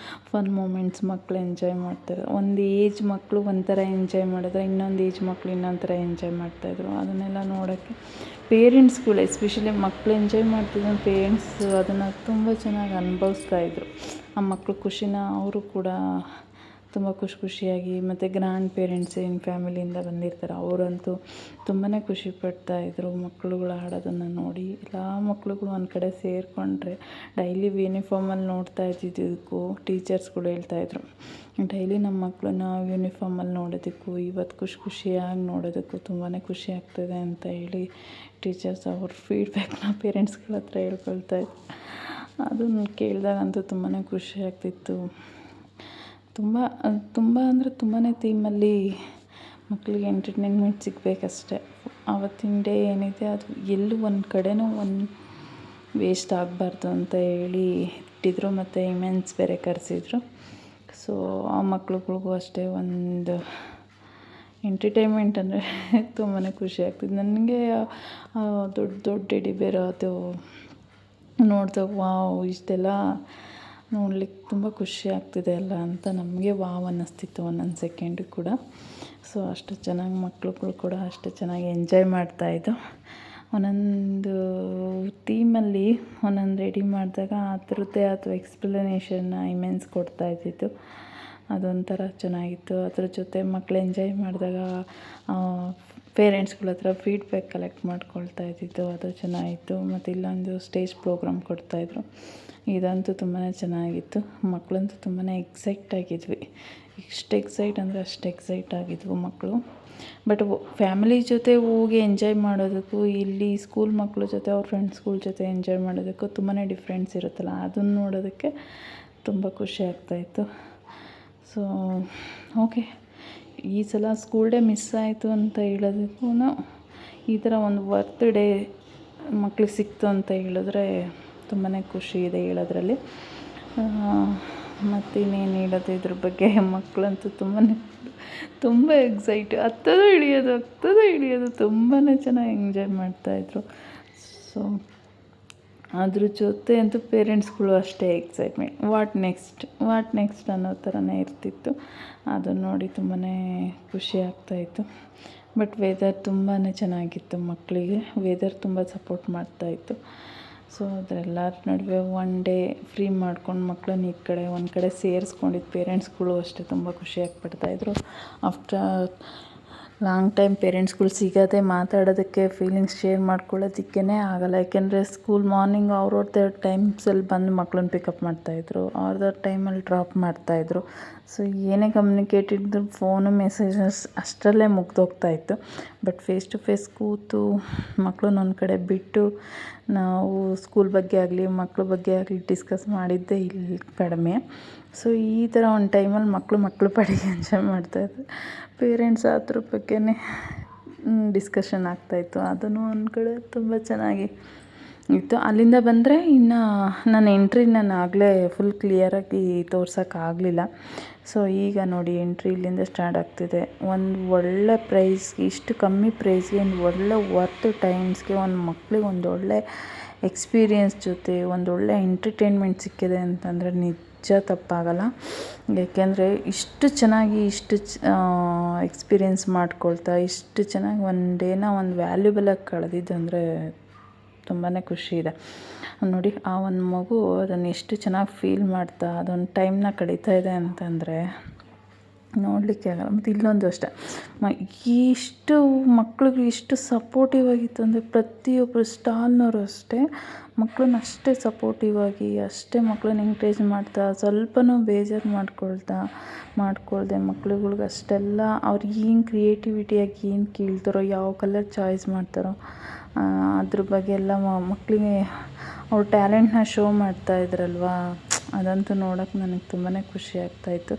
A: ಫನ್ ಮೂಮೆಂಟ್ಸ್ ಮಕ್ಕಳು ಎಂಜಾಯ್ ಮಾಡ್ತಾರೆ. ಒಂದು ಏಜ್ ಮಕ್ಕಳು ಒಂಥರ ಎಂಜಾಯ್ ಮಾಡಿದ್ರೆ, ಇನ್ನೊಂದು ಏಜ್ ಮಕ್ಕಳು ಇನ್ನೊಂದು ಥರ ಎಂಜಾಯ್ ಮಾಡ್ತಾಯಿದ್ರು. ಅದನ್ನೆಲ್ಲ ನೋಡೋಕ್ಕೆ ಪೇರೆಂಟ್ಸ್ಗಳು ಎಸ್ಪೆಷಲಿ ಮಕ್ಕಳು ಎಂಜಾಯ್ ಮಾಡ್ತಿದ್ರು, ಪೇರೆಂಟ್ಸ್ ಅದನ್ನು ತುಂಬ ಚೆನ್ನಾಗಿ ಅನುಭವಿಸ್ತಾಯಿದ್ರು. ಆ ಮಕ್ಕಳು ಖುಷಿನ ಅವರು ಕೂಡ ತುಂಬ ಖುಷಿಯಾಗಿ. ಮತ್ತು ಗ್ರ್ಯಾಂಡ್ ಪೇರೆಂಟ್ಸ್ ಏನು ಫ್ಯಾಮಿಲಿಯಿಂದ ಬಂದಿರ್ತಾರೆ ಅವರಂತೂ ತುಂಬಾ ಖುಷಿ ಪಡ್ತಾಯಿದ್ರು ಮಕ್ಕಳುಗಳು ಆಡೋದನ್ನು ನೋಡಿ. ಎಲ್ಲ ಮಕ್ಳುಗಳು ಒಂದು ಕಡೆ ಸೇರಿಕೊಂಡ್ರೆ ಡೈಲಿ ಯೂನಿಫಾರ್ಮಲ್ಲಿ ನೋಡ್ತಾ ಇದ್ದಿದ್ದಕ್ಕೂ ಟೀಚರ್ಸ್ಗಳು ಹೇಳ್ತಾಯಿದ್ರು, ಡೈಲಿ ನಮ್ಮ ಮಕ್ಕಳನ್ನ ಯೂನಿಫಾರ್ಮಲ್ಲಿ ನೋಡೋದಕ್ಕೂ ಇವತ್ತು ಖುಷಿಯಾಗಿ ನೋಡೋದಕ್ಕೂ ತುಂಬಾ ಖುಷಿ ಆಗ್ತದೆ ಅಂತ ಹೇಳಿ ಟೀಚರ್ಸ್ ಅವ್ರ ಫೀಡ್ಬ್ಯಾಕ್ನ ಪೇರೆಂಟ್ಸ್ಗಳ ಹತ್ರ ಹೇಳ್ಕೊಳ್ತಾಯಿದ್ರು. ಅದನ್ನು ಕೇಳಿದಾಗಂತೂ ತುಂಬಾ ಖುಷಿ ಆಗ್ತಿತ್ತು. ತುಂಬ ಅಂದರೆ ತುಂಬಾ ಥೀಮಲ್ಲಿ ಮಕ್ಕಳಿಗೆ ಎಂಟರ್ಟೈನ್ಮೆಂಟ್ ಸಿಗಬೇಕಷ್ಟೆ. ಆವತ್ತಿನ ಡೇ ಏನಿದೆ ಅದು ಎಲ್ಲೂ ಒಂದು ಕಡೆನೂ ಒಂದು ವೇಸ್ಟ್ ಆಗಬಾರ್ದು ಅಂತ ಹೇಳಿ ಇಟ್ಟಿದ್ರು. ಮತ್ತು ಇಮೆನ್ಸ್ ಬೇರೆ ಕರೆಸಿದ್ರು. ಸೊ ಆ ಮಕ್ಳುಗಳಿಗೂ ಅಷ್ಟೇ ಒಂದು ಎಂಟರ್ಟೈನ್ಮೆಂಟ್ ಅಂದರೆ ತುಂಬಾ ಖುಷಿ ಆಗ್ತಿತ್ತು ನನಗೆ. ದೊಡ್ಡ ಟೆಡಿ ಬೇರ್ ಅದು ನೋಡಿದಾಗ ವಾವ್, ಇಷ್ಟೆಲ್ಲ ನೋಡ್ಲಿಕ್ಕೆ ತುಂಬ ಖುಷಿ ಆಗ್ತಿದೆ ಅಲ್ಲ ಅಂತ ನಮಗೆ ವಾವ್ ಅನ್ನಿಸ್ತಿತ್ತು ಒಂದೊಂದು ಸೆಕೆಂಡು ಕೂಡ. ಸೊ ಅಷ್ಟು ಚೆನ್ನಾಗಿ ಮಕ್ಳುಗಳು ಕೂಡ ಅಷ್ಟು ಚೆನ್ನಾಗಿ ಎಂಜಾಯ್ ಮಾಡ್ತಾಯಿದ್ದು. ಒಂದೊಂದು ಥೀಮಲ್ಲಿ ಒಂದೊಂದು ರೆಡಿ ಮಾಡಿದಾಗ ಅದರದ್ದೇ ಅಥವಾ ಎಕ್ಸ್ಪ್ಲನೇಷನ್ನ ಇಮೆನ್ಸ್ ಕೊಡ್ತಾ ಇದ್ದಿದ್ದು ಅದೊಂಥರ ಚೆನ್ನಾಗಿತ್ತು. ಅದ್ರ ಜೊತೆ ಮಕ್ಳು ಎಂಜಾಯ್ ಮಾಡಿದಾಗ ಪೇರೆಂಟ್ಸ್ಗಳ ಹತ್ರ ಫೀಡ್ಬ್ಯಾಕ್ ಕಲೆಕ್ಟ್ ಮಾಡ್ಕೊಳ್ತಾ ಇದ್ದಿದ್ದು, ಅದು ಚೆನ್ನಾಗಿತ್ತು. ಮತ್ತು ಇಲ್ಲೊಂದು ಸ್ಟೇಜ್ ಪ್ರೋಗ್ರಾಮ್ ಕೊಡ್ತಾಯಿದ್ರು, ಇದಂತೂ ತುಂಬಾ ಚೆನ್ನಾಗಿತ್ತು. ಮಕ್ಕಳಂತೂ ತುಂಬಾ ಎಕ್ಸೈಟ್ ಆಗಿದ್ವಿ. ಎಷ್ಟು ಎಕ್ಸೈಟ್ ಅಂದರೆ ಅಷ್ಟು ಎಕ್ಸೈಟ್ ಆಗಿದ್ವು ಮಕ್ಕಳು. ಬಟ್ ಫ್ಯಾಮಿಲಿ ಜೊತೆ ಹೋಗಿ ಎಂಜಾಯ್ ಮಾಡೋದಕ್ಕೂ ಇಲ್ಲಿ ಸ್ಕೂಲ್ ಮಕ್ಕಳ ಜೊತೆ ಅವ್ರ ಫ್ರೆಂಡ್ಸ್ಗಳ ಜೊತೆ ಎಂಜಾಯ್ ಮಾಡೋದಕ್ಕೂ ತುಂಬಾ ಡಿಫ್ರೆನ್ಸ್ ಇರುತ್ತಲ್ಲ, ಅದನ್ನು ನೋಡೋದಕ್ಕೆ ತುಂಬ ಖುಷಿ ಆಗ್ತಾಯಿತ್ತು. ಸೊ ಓಕೆ, ಈ ಸಲ ಸ್ಕೂಲ್ ಡೇ ಮಿಸ್ ಆಯಿತು ಅಂತ ಹೇಳೋದಕ್ಕೂ ಈ ಥರ ಒಂದು ಬರ್ತ್ಡೇ ಮಕ್ಳಿಗೆ ಸಿಕ್ತು ಅಂತ ಹೇಳಿದ್ರೆ ತುಂಬಾ ಖುಷಿ ಇದೆ ಹೇಳೋದ್ರಲ್ಲಿ. ಮತ್ತು ಇನ್ನೇನು ಹೇಳೋದು ಇದ್ರ ಬಗ್ಗೆ. ಮಕ್ಕಳಂತೂ ತುಂಬ ಎಕ್ಸೈಟ್, ಹತ್ತೋದು ಇಳಿಯೋದು ತುಂಬಾ ಚೆನ್ನಾಗಿ ಎಂಜಾಯ್ ಮಾಡ್ತಾಯಿದ್ರು. ಸೊ ಅದ್ರ ಜೊತೆ ಅಂತೂ ಪೇರೆಂಟ್ಸ್ಗಳು ಅಷ್ಟೇ ಎಕ್ಸೈಟ್ಮೆಂಟ್, ವಾಟ್ ನೆಕ್ಸ್ಟ್ ಅನ್ನೋ ಥರನೇ ಇರ್ತಿತ್ತು. ಅದನ್ನು ನೋಡಿ ತುಂಬಾ ಖುಷಿ ಆಗ್ತಾಯಿತ್ತು. ಬಟ್ ವೆದರ್ ತುಂಬಾ ಚೆನ್ನಾಗಿತ್ತು, ಮಕ್ಕಳಿಗೆ ವೆದರ್ ತುಂಬ ಸಪೋರ್ಟ್ ಮಾಡ್ತಾಯಿತ್ತು. ಸೊ ಅದರೆಲ್ಲರ ನಡುವೆ ಒನ್ ಡೇ ಫ್ರೀ ಮಾಡ್ಕೊಂಡು ಮಕ್ಕಳನ್ನ ಈ ಕಡೆ ಒಂದು ಕಡೆ ಸೇರಿಸ್ಕೊಂಡಿದ್ದು ಪೇರೆಂಟ್ಸ್ಗಳು ಅಷ್ಟೇ ತುಂಬ ಖುಷಿಯಾಗಿ ಪಡ್ತಾಯಿದ್ರು. ಆಫ್ಟರ್ ಲಾಂಗ್ ಟೈಮ್ ಪೇರೆಂಟ್ಸ್ಗಳು ಸಿಗೋದೆ ಮಾತಾಡೋದಕ್ಕೆ, ಫೀಲಿಂಗ್ಸ್ ಶೇರ್ ಮಾಡ್ಕೊಳ್ಳೋದಕ್ಕೇ ಆಗೋಲ್ಲ. ಯಾಕೆಂದರೆ ಸ್ಕೂಲ್ ಮಾರ್ನಿಂಗ್ ಅವ್ರವ್ರದ್ದೇ ಟೈಮ್ಸಲ್ಲಿ ಬಂದು ಮಕ್ಕಳನ್ನ ಪಿಕಪ್ ಮಾಡ್ತಾಯಿದ್ರು, ಅವ್ರದ್ದು ಟೈಮಲ್ಲಿ ಡ್ರಾಪ್ ಮಾಡ್ತಾಯಿದ್ರು. ಸೊ ಏನೇ ಕಮ್ಯುನಿಕೇಟ್ ಇದ್ದರೂ ಫೋನು ಮೆಸೇಜಸ್ ಅಷ್ಟರಲ್ಲೇ ಮುಗ್ದೋಗ್ತಾಯಿತ್ತು. ಬಟ್ ಫೇಸ್ ಟು ಫೇಸ್ ಕೂತು ಮಕ್ಕಳನ್ನ ಒಂದು ಕಡೆ ಬಿಟ್ಟು ನಾವು ಸ್ಕೂಲ್ ಬಗ್ಗೆ ಆಗಲಿ ಮಕ್ಕಳ ಬಗ್ಗೆ ಆಗಲಿ ಡಿಸ್ಕಸ್ ಮಾಡಿದ್ದೇ ಇಲ್ಲಿ ಕಡಿಮೆ. ಸೊ ಈ ಥರ ಒಂದು ಟೈಮಲ್ಲಿ ಮಕ್ಕಳು ಪಾಡಿಗೆ ಎಂಜಾಯ್ ಮಾಡ್ತಾಯಿದ್ರು. ಪೇರೆಂಟ್ಸ್ ಅದ್ರ ಬಗ್ಗೆನೇ ಡಿಸ್ಕಷನ್ ಆಗ್ತಾಯಿತ್ತು. ಅದನ್ನು ಒಂದು ಕಡೆ ತುಂಬ ಚೆನ್ನಾಗಿ ಇತ್ತು. ಅಲ್ಲಿಂದ ಬಂದರೆ ಇನ್ನು ನನ್ನ ಎಂಟ್ರಿ ನಾನು ಆಗಲೇ ಫುಲ್ ಕ್ಲಿಯರಾಗಿ ತೋರ್ಸೋಕ್ಕಾಗಲಿಲ್ಲ. ಸೊ ಈಗ ನೋಡಿ ಎಂಟ್ರಿ ಇಲ್ಲಿಂದ ಸ್ಟಾರ್ಟ್ ಆಗ್ತಿದೆ. ಒಂದು ಒಳ್ಳೆ ಪ್ರೈಸ್ಗೆ, ಇಷ್ಟು ಕಮ್ಮಿ ಪ್ರೈಸ್ಗೆ ಒಂದು ಒಳ್ಳೆ ವರ್ತ್ ಟೈಮ್ಸ್ಗೆ ಒಂದು ಮಕ್ಳಿಗೆ ಒಂದು ಒಳ್ಳೆ ಎಕ್ಸ್ಪೀರಿಯೆನ್ಸ್ ಜೊತೆ ಒಂದೊಳ್ಳೆ ಎಂಟರ್ಟೈನ್ಮೆಂಟ್ ಸಿಕ್ಕಿದೆ ಅಂತಂದರೆ ನಿಜ ತಪ್ಪಾಗಲ್ಲ. ಏಕೆಂದರೆ ಇಷ್ಟು ಚೆನ್ನಾಗಿ ಎಕ್ಸ್ಪೀರಿಯೆನ್ಸ್ ಮಾಡ್ಕೊಳ್ತಾ ಇಷ್ಟು ಚೆನ್ನಾಗಿ ಒಂದು ಡೇನ ಒಂದು ವ್ಯಾಲ್ಯೂಬಲಾಗಿ ಕಳೆದಿದ್ದಂದರೆ ತುಂಬಾ ಖುಷಿ ಇದೆ. ನೋಡಿ ಆ ಒಂದು ಮಗು ಅದನ್ನು ಎಷ್ಟು ಚೆನ್ನಾಗಿ ಫೀಲ್ ಮಾಡ್ತಾ ಅದೊಂದು ಟೈಮ್ನ ಕಳೀತಾ ಇದೆ ಅಂತಂದರೆ ನೋಡಲಿಕ್ಕೆ ಆಗಲ್ಲ. ಮತ್ತು ಇಲ್ಲೊಂದು ಅಷ್ಟೇ, ಇಷ್ಟು ಮಕ್ಳಿಗೆ ಇಷ್ಟು ಸಪೋರ್ಟಿವ್ ಆಗಿತ್ತು ಅಂದರೆ ಪ್ರತಿಯೊಬ್ಬರು ಸ್ಟಾಲ್ನವರು ಅಷ್ಟೇ ಮಕ್ಕಳನ್ನ ಅಷ್ಟೇ ಸಪೋರ್ಟಿವ್ ಆಗಿ ಅಷ್ಟೇ ಮಕ್ಕಳನ್ನ ಎಂಕರೇಜ್ ಮಾಡ್ತಾ, ಸ್ವಲ್ಪನೂ ಬೇಜಾರು ಮಾಡ್ಕೊಳ್ದೆ ಮಕ್ಳುಗಳ್ಗೆ ಅಷ್ಟೆಲ್ಲ ಅವ್ರು ಏನು ಕ್ರಿಯೇಟಿವಿಟಿಯಾಗಿ ಏನು ಕೇಳ್ತಾರೋ, ಯಾವ ಕಲರ್ ಚಾಯ್ಸ್ ಮಾಡ್ತಾರೋ ಅದ್ರ ಬಗ್ಗೆ ಎಲ್ಲ ಮಕ್ಕಳಿಗೆ ಅವ್ರ ಟ್ಯಾಲೆಂಟ್ನ ಶೋ ಮಾಡ್ತಾಯಿದ್ರಲ್ವ, ಅದಂತೂ ನೋಡೋಕೆ ನನಗೆ ತುಂಬಾ ಖುಷಿ ಆಗ್ತಾಯಿತ್ತು.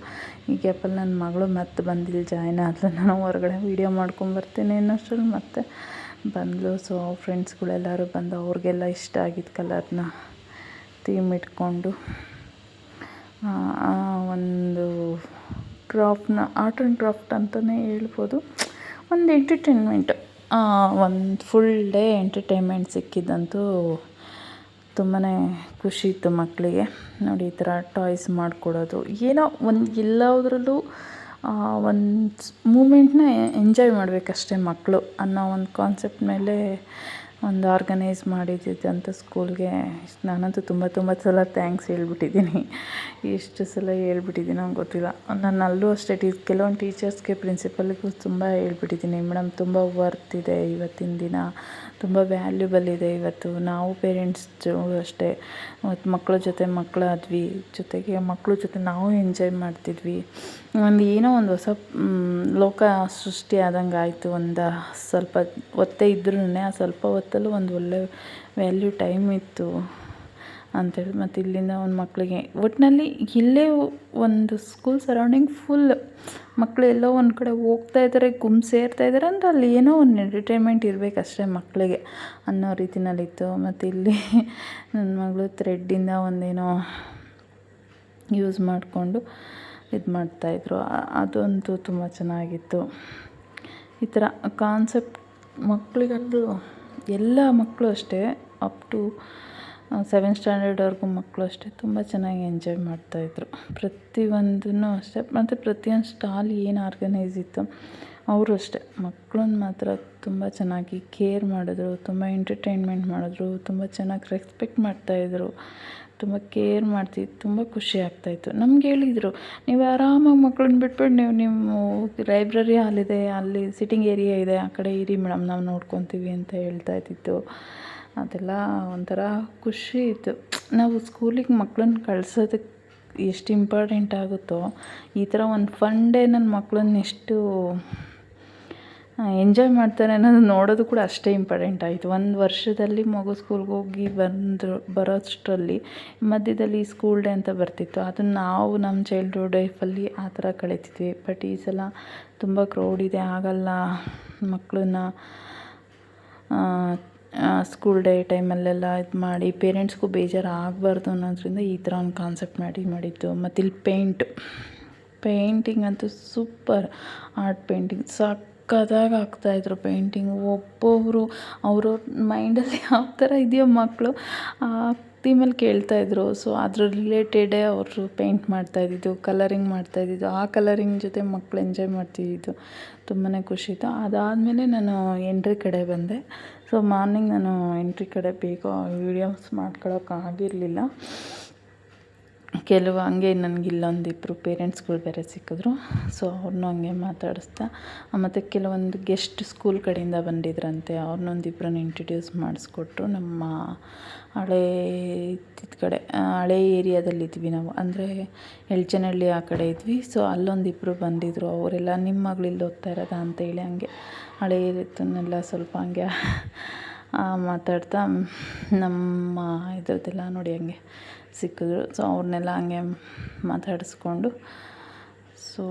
A: ಈ ಗ್ಯಾಪಲ್ಲಿ ನನ್ನ ಮಗಳು ಮತ್ತೆ ಬಂದಿಲ್ಲಿ ಜಾಯ್ನ್ ಆದಳು. ನಾನು ಹೊರಗಡೆ ವೀಡಿಯೋ ಮಾಡ್ಕೊಂಬರ್ತೀನಿ ಅನ್ನೋಷ್ಟರಲ್ಲಿ ಮತ್ತೆ ಬಂದಳು. ಸೊ ಫ್ರೆಂಡ್ಸ್ಗಳೆಲ್ಲರೂ ಬಂದು ಅವ್ರಿಗೆಲ್ಲ ಇಷ್ಟ ಆಗಿದ್ದ ಕಲರ್ನ ಥೀಮ್ ಇಟ್ಕೊಂಡು ಒಂದು ಆರ್ಟ್ ಆ್ಯಂಡ್ ಕ್ರಾಫ್ಟ್ ಅಂತಲೇ ಹೇಳ್ಬೋದು. ಒಂದು ಎಂಟರ್ಟೈನ್ಮೆಂಟ್, ಒಂದು ಫುಲ್ ಡೇ ಎಂಟರ್ಟೈನ್ಮೆಂಟ್ ಸಿಕ್ಕಿದ್ದಂತೂ ತುಂಬಾ ಖುಷಿ ಇತ್ತು ಮಕ್ಕಳಿಗೆ. ನೋಡಿ ಈ ಥರ ಟಾಯ್ಸ್ ಮಾಡಿಕೊಡೋದು, ಏನೋ ಒಂದು ಎಲ್ಲದರಲ್ಲೂ ಒಂದು ಮೂಮೆಂಟ್ನ ಎಂಜಾಯ್ ಮಾಡಬೇಕಷ್ಟೇ ಮಕ್ಕಳು ಅನ್ನೋ ಒಂದು ಕಾನ್ಸೆಪ್ಟ್ ಮೇಲೆ ಒಂದು ಆರ್ಗನೈಸ್ ಮಾಡಿದ್ದಂಥ ಸ್ಕೂಲ್ಗೆ ನಾನಂತೂ ತುಂಬ ಸಲ ಥ್ಯಾಂಕ್ಸ್ ಹೇಳ್ಬಿಟ್ಟಿದ್ದೀನಿ. ಎಷ್ಟು ಸಲ ಹೇಳ್ಬಿಟ್ಟಿದ್ದೀನೋ ಗೊತ್ತಿಲ್ಲ. ನಾನು ಅಲ್ಲೂ ಅಷ್ಟೇ ಕೆಲವೊಂದು ಟೀಚರ್ಸ್ಗೆ, ಪ್ರಿನ್ಸಿಪಲ್ಗೂ ತುಂಬ ಹೇಳ್ಬಿಟ್ಟಿದ್ದೀನಿ, ಮೇಡಮ್ ತುಂಬ ವರ್ತ್ ಇದೆ ಇವತ್ತಿನ ದಿನ, ತುಂಬ ವ್ಯಾಲ್ಯೂಬಲ್ ಇದೆ ಇವತ್ತು. ನಾವು ಪೇರೆಂಟ್ಸು ಅಷ್ಟೇ ಮತ್ತು ಮಕ್ಕಳ ಜೊತೆ ಮಕ್ಕಳಾದ್ವಿ, ಜೊತೆಗೆ ಮಕ್ಕಳ ಜೊತೆ ನಾವು ಎಂಜಾಯ್ ಮಾಡ್ತಿದ್ವಿ. ಒಂದು ಏನೋ ಒಂದು ಹೊಸ ಲೋಕ ಸೃಷ್ಟಿ ಆದಂಗೆ ಆಯಿತು. ಒಂದು ಸ್ವಲ್ಪ ಹೊತ್ತೇ ಇದ್ರೂ ಆ ಸ್ವಲ್ಪ ಹೊತ್ತಲ್ಲೂ ಒಂದು ಒಳ್ಳೆ ವ್ಯಾಲ್ಯೂ ಟೈಮ್ ಇತ್ತು ಅಂಥೇಳಿ. ಮತ್ತು ಇಲ್ಲಿಂದ ಒಂದು ಮಕ್ಕಳಿಗೆ ಒಟ್ಟಿನಲ್ಲಿ ಇಲ್ಲೇ ಒಂದು ಸ್ಕೂಲ್ ಸರೌಂಡಿಂಗ್ ಫುಲ್ ಮಕ್ಕಳು ಎಲ್ಲೋ ಒಂದು ಕಡೆ ಹೋಗ್ತಾ ಇದ್ದಾರೆ, ಸೇರ್ತಾ ಇದ್ದಾರೆ ಅಂದರೆ ಅಲ್ಲಿ ಏನೋ ಒಂದು ಎಂಟರ್ಟೈನ್ಮೆಂಟ್ ಇರಬೇಕಷ್ಟೇ ಮಕ್ಕಳಿಗೆ ಅನ್ನೋ ರೀತಿಯಲ್ಲಿತ್ತು. ಮತ್ತು ಇಲ್ಲಿ ನನ್ನ ಮಗಳು ಥ್ರೆಡ್ಡಿಂದ ಒಂದೇನೋ ಯೂಸ್ ಮಾಡಿಕೊಂಡು ಇದು ಮಾಡ್ತಾಯಿದ್ರು, ಅದಂತೂ ತುಂಬ ಚೆನ್ನಾಗಿತ್ತು. ಈ ಥರ ಕಾನ್ಸೆಪ್ಟ್ ಮಕ್ಕಳಿಗಂತೂ ಎಲ್ಲ ಮಕ್ಕಳು ಅಷ್ಟೇ, ಅಪ್ ಟು 7th ಸ್ಟ್ಯಾಂಡರ್ಡ್ವರೆಗೂ ಮಕ್ಕಳು ಅಷ್ಟೇ ತುಂಬ ಚೆನ್ನಾಗಿ ಎಂಜಾಯ್ ಮಾಡ್ತಾಯಿದ್ರು ಪ್ರತಿಯೊಂದನ್ನು ಅಷ್ಟೇ. ಮತ್ತು ಪ್ರತಿಯೊಂದು ಸ್ಟಾಲ್ ಏನು ಆರ್ಗನೈಸ್ ಇತ್ತು ಅವರು ಅಷ್ಟೇ ಮಕ್ಕಳನ್ನ ಮಾತ್ರ ತುಂಬ ಚೆನ್ನಾಗಿ ಕೇರ್ ಮಾಡಿದ್ರು, ತುಂಬ ಎಂಟರ್ಟೈನ್ಮೆಂಟ್ ಮಾಡಿದ್ರು, ತುಂಬ ಚೆನ್ನಾಗಿ ರೆಸ್ಪೆಕ್ಟ್ ಮಾಡ್ತಾಯಿದ್ರು, ತುಂಬ ಕೇರ್ ಮಾಡ್ತಿದ್ದು, ತುಂಬ ಖುಷಿ ಆಗ್ತಾಯಿತ್ತು. ನಮ್ಗೆ ಹೇಳಿದರು, ನೀವು ಆರಾಮಾಗಿ ಮಕ್ಳನ್ನ ಬಿಟ್ಬಿಟ್ಟು ನೀವು ಲೈಬ್ರರಿ ಹಾಲಿದೆ, ಅಲ್ಲಿ ಸಿಟ್ಟಿಂಗ್ ಏರಿಯಾ ಇದೆ, ಆ ಕಡೆ ಇರಿ ಮೇಡಮ್, ನಾವು ನೋಡ್ಕೊತೀವಿ ಅಂತ ಹೇಳ್ತಾ ಇದ್ದಿದ್ದು. ಅದೆಲ್ಲ ಒಂಥರ ಖುಷಿ ಇತ್ತು. ನಾವು ಸ್ಕೂಲಿಗೆ ಮಕ್ಳನ್ನ ಕಳ್ಸೋದಕ್ಕೆ ಎಷ್ಟು ಇಂಪಾರ್ಟೆಂಟ್ ಆಗುತ್ತೋ, ಈ ಥರ ಒಂದು ಫನ್ ಡೇ ನನ್ನ ಮಕ್ಳನ್ನ ಎಷ್ಟು ಎಂಜಾಯ್ ಮಾಡ್ತಾರೆ ಅನ್ನೋದು ನೋಡೋದು ಕೂಡ ಅಷ್ಟೇ ಇಂಪಾರ್ಟೆಂಟ್ ಆಯಿತು. ಒಂದು ವರ್ಷದಲ್ಲಿ ಮಗು ಸ್ಕೂಲ್ಗೆ ಹೋಗಿ ಬರೋಷ್ಟರಲ್ಲಿ ಮಧ್ಯದಲ್ಲಿ ಸ್ಕೂಲ್ ಡೇ ಅಂತ ಬರ್ತಿತ್ತು. ಅದನ್ನು ನಾವು ನಮ್ಮ ಚೈಲ್ಡ್ಹುಡ್ ಲೈಫಲ್ಲಿ ಆ ಥರ ಕಳೀತಿದ್ವಿ. ಬಟ್ ಈ ಸಲ ತುಂಬ ಕ್ರೌಡ್ ಇದೆ, ಆಗಲ್ಲ ಮಕ್ಕಳನ್ನ ಸ್ಕೂಲ್ ಡೇ ಟೈಮಲ್ಲೆಲ್ಲ ಇದು ಮಾಡಿ ಪೇರೆಂಟ್ಸ್ಗೂ ಬೇಜಾರು ಆಗಬಾರ್ದು ಅನ್ನೋದ್ರಿಂದ ಈ ಥರ ಒಂದು ಕಾನ್ಸೆಪ್ಟ್ ಮಾಡಿದ್ದು. ಮತ್ತು ಇಲ್ಲಿ ಪೇಂಟಿಂಗ್ ಅಂತೂ ಸೂಪರ್. ಆರ್ಟ್ ಪೇಂಟಿಂಗ್ ಸಕ್ಕತ್ತಾಗಿ ಆಗ್ತಾಯಿದ್ರು ಪೇಂಟಿಂಗು. ಒಬ್ಬೊಬ್ಬರು ಅವ್ರವ್ರ ಮೈಂಡಲ್ಲಿ ಯಾವ ಥರ ಇದೆಯೋ ಮಕ್ಕಳು ಆ ಥೀಮಲ್ಲಿ ಕೇಳ್ತಾಯಿದ್ರು. ಸೊ ಅದ್ರ ರಿಲೇಟೆಡೇ ಅವರು ಪೇಂಟ್ ಮಾಡ್ತಾಯಿದ್ದಿದ್ದು, ಕಲರಿಂಗ್ ಮಾಡ್ತಾಯಿದ್ದಿದ್ದು. ಆ ಕಲರಿಂಗ್ ಜೊತೆ ಮಕ್ಕಳು ಎಂಜಾಯ್ ಮಾಡ್ತಿದ್ದಿದ್ದು ತುಂಬಾ ಖುಷಿ ಇತ್ತು. ಅದಾದಮೇಲೆ ನಾನು ಎಂಟ್ರಿ ಕಡೆ ಬಂದೆ. ಸೊ ಮಾರ್ನಿಂಗ್ ನಾನು ಎಂಟ್ರಿ ಕಡೆ ಬೇಗ ವೀಡಿಯೋಸ್ ಮಾಡ್ಕೊಳಕ್ಕಾಗಿರಲಿಲ್ಲ. ಕೆಲವು ಹಂಗೆ ನನಗೆ ಇಲ್ಲೊಂದಿಬ್ಬರು ಪೇರೆಂಟ್ಸ್ಗಳು ಬೇರೆ ಸಿಕ್ಕಿದ್ರು. ಸೊ ಅವ್ರನ್ನೂ ಹಂಗೆ ಮಾತಾಡಿಸ್ತಾ, ಮತ್ತು ಕೆಲವೊಂದು ಗೆಸ್ಟ್ ಸ್ಕೂಲ್ ಕಡೆಯಿಂದ ಬಂದಿದ್ರಂತೆ, ಅವ್ರನ್ನೊಂದಿಬ್ಬರನ್ನ ಇಂಟ್ರಡ್ಯೂಸ್ ಮಾಡಿಸ್ಕೊಟ್ರು. ನಮ್ಮ ಹಳೇ ಏರಿಯಾದಲ್ಲಿದ್ವಿ ನಾವು, ಅಂದರೆ ಎಳ್ಚನಹಳ್ಳಿ ಆ ಕಡೆ ಇದ್ವಿ. ಸೊ ಅಲ್ಲೊಂದಿಬ್ಬರು ಬಂದಿದ್ದರು. ಅವರೆಲ್ಲ ನಿಮ್ಮ ಮಗಳು ಇಲ್ಲಿ ಓದ್ತಾ ಇರೋದಾ ಅಂತೇಳಿ ಹಂಗೆ ಹಳೇ ಇದನ್ನೆಲ್ಲ ಸ್ವಲ್ಪ ಹಂಗೆ ಮಾತಾಡ್ತಾ ನಮ್ಮ ಇದ್ರದ್ದೆಲ್ಲ ನೋಡಿ ಹಂಗೆ ಸಿಕ್ಕಿದ್ರು. ಸೊ ಅವ್ರನ್ನೆಲ್ಲ ಹಂಗೆ ಮಾತಾಡಿಸ್ಕೊಂಡು, ಸೊ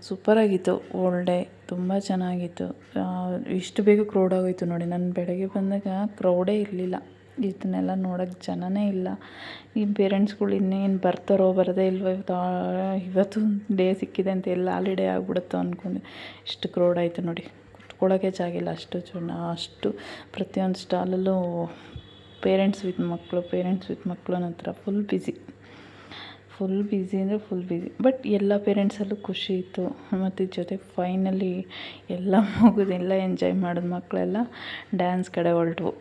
A: ಸೂಪರಾಗಿತ್ತು ಓಲ್ ಡೇ, ತುಂಬ ಚೆನ್ನಾಗಿತ್ತು. ಇಷ್ಟು ಬೇಗ ಕ್ರೌಡ್ ಆಗೋಯಿತು ನೋಡಿ. ನಾನು ಬೆಳಗ್ಗೆ ಬಂದಾಗ ಕ್ರೌಡೇ ಇರಲಿಲ್ಲ. ಇದನ್ನೆಲ್ಲ ನೋಡೋಕ್ಕೆ ಜನನೇ ಇಲ್ಲ. ಈ ಪೇರೆಂಟ್ಸ್ಗಳು ಇನ್ನೇನು ಬರ್ತಾರೋ ಬರೋದೇ ಇಲ್ವೋ, ಇವತ್ತು ಡೇ ಸಿಕ್ಕಿದೆ ಅಂತ ಎಲ್ಲ ಹಾಲಿಡೇ ಆಗಿಬಿಡುತ್ತೋ ಅಂದ್ಕೊಂಡೆ. ಇಷ್ಟು ಕ್ರೌಡ್ ಆಯಿತು ನೋಡಿ. ಕುತ್ಕೊಳ್ಳೋಕ್ಕೆ ಜಾಗಿಲ್ಲ, ಅಷ್ಟು ಜನ, ಅಷ್ಟು ಪ್ರತಿಯೊಂದು ಸ್ಟಾಲಲ್ಲೂ ಪೇರೆಂಟ್ಸ್ ವಿತ್ ಮಕ್ಕಳು ಅನ್ನೋ ಥರ ಫುಲ್ ಬ್ಯುಸಿ ಅಂದರೆ ಫುಲ್ ಬ್ಯುಸಿ. ಬಟ್ ಎಲ್ಲ ಪೇರೆಂಟ್ಸಲ್ಲೂ ಖುಷಿ ಇತ್ತು. ಮತ್ತು ಜೊತೆ ಫೈನಲಿ ಎಲ್ಲ ಮುಗಿದೆಲ್ಲ ಎಂಜಾಯ್ ಮಾಡಿದ ಮಕ್ಕಳೆಲ್ಲ ಡ್ಯಾನ್ಸ್ ಕಡೆ ಹೊರಟ್ವು.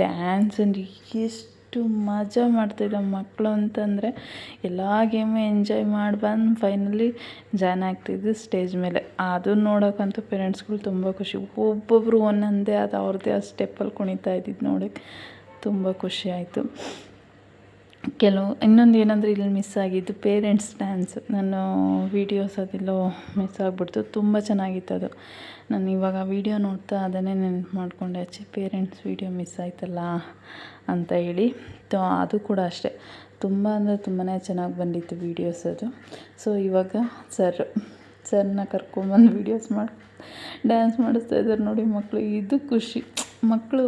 A: ಡ್ಯಾನ್ಸ್ ಅಂದರೆ ಎಷ್ಟು ಮಜಾ ಮಾಡ್ತಾಯಿದ್ದ ಮಕ್ಕಳು ಅಂತಂದರೆ, ಎಲ್ಲ ಗೇಮು ಎಂಜಾಯ್ ಮಾಡಿ ಬಂದು ಫೈನಲಿ ಜಾಯ್ನ್ ಆಗ್ತಿದ್ದು ಸ್ಟೇಜ್ ಮೇಲೆ. ಅದನ್ನು ನೋಡೋಕ್ಕಂತೂ ಪೇರೆಂಟ್ಸ್ಗಳು ತುಂಬ ಖುಷಿ. ಒಬ್ಬೊಬ್ಬರು ಒಂದೊಂದೇ ಅದು ಅವ್ರದ್ದೇ ಆ ಸ್ಟೆಪ್ಪಲ್ಲಿ ಕುಣಿತಾ ಇದ್ದಿದ್ದು ನೋಡೋಕ್ಕೆ ತುಂಬ ಖುಷಿ ಆಯಿತು. ಇನ್ನೊಂದು ಏನಂದರೆ ಇಲ್ಲಿ ಮಿಸ್ ಆಗಿದ್ದು ಪೇರೆಂಟ್ಸ್ ಡ್ಯಾನ್ಸ್. ನಾನು ವೀಡಿಯೋಸ್ ಅದೆಲ್ಲೋ ಮಿಸ್ ಆಗಿಬಿಡ್ತು. ತುಂಬ ಚೆನ್ನಾಗಿತ್ತು ಅದು. ನಾನು ಇವಾಗ ವೀಡಿಯೋ ನೋಡ್ತಾ ಅದನ್ನೇ ನೆನಪು ಮಾಡಿಕೊಂಡೆ, ಪೇರೆಂಟ್ಸ್ ವೀಡಿಯೋ ಮಿಸ್ ಆಯ್ತಲ್ಲ ಅಂತ ಹೇಳಿ. ಅದು ಕೂಡ ಅಷ್ಟೇ ತುಂಬ ಅಂದರೆ ತುಂಬಾ ಚೆನ್ನಾಗಿ ಬಂದಿತ್ತು ವೀಡಿಯೋಸ್ ಅದು. ಸೊ ಇವಾಗ ಸರ್ನ ಕರ್ಕೊಂಬಂದು ವೀಡಿಯೋಸ್ ಮಾಡಿ ಡ್ಯಾನ್ಸ್ ಮಾಡಿಸ್ತಾಯಿದ್ದಾರೆ ನೋಡಿ ಮಕ್ಕಳು. ಇದು ಖುಷಿ. ಮಕ್ಕಳು